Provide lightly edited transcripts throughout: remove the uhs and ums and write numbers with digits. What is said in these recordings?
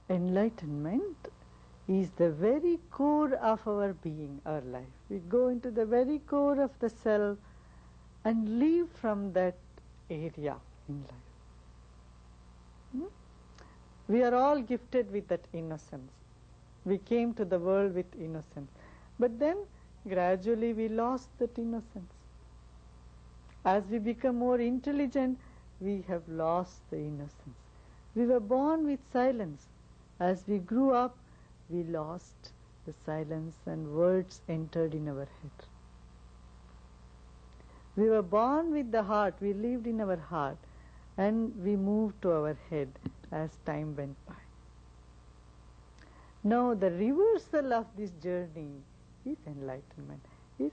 Enlightenment is the very core of our being, our life. We go into the very core of the self and live from that area in life. We are all gifted with that innocence. We came to the world with innocence. But then gradually we lost that innocence. As we become more intelligent, we have lost the innocence. We were born with silence. As we grew up, we lost the silence and words entered in our head. We were born with the heart. We lived in our heart. And we moved to our head as time went by. Now the reversal of this journey is enlightenment. Is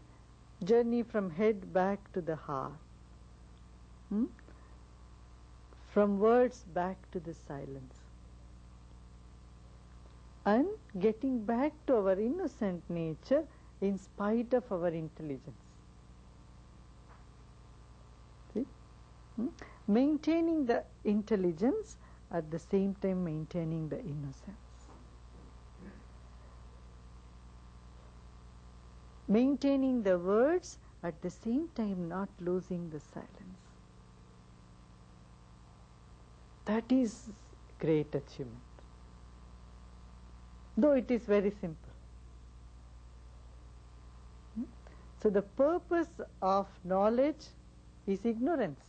journey from head back to the heart. From words back to the silence. And getting back to our innocent nature in spite of our intelligence. See? Maintaining the intelligence, at the same time maintaining the innocence. Maintaining the words, at the same time not losing the silence. That is great achievement. Though it is very simple. So the purpose of knowledge is ignorance.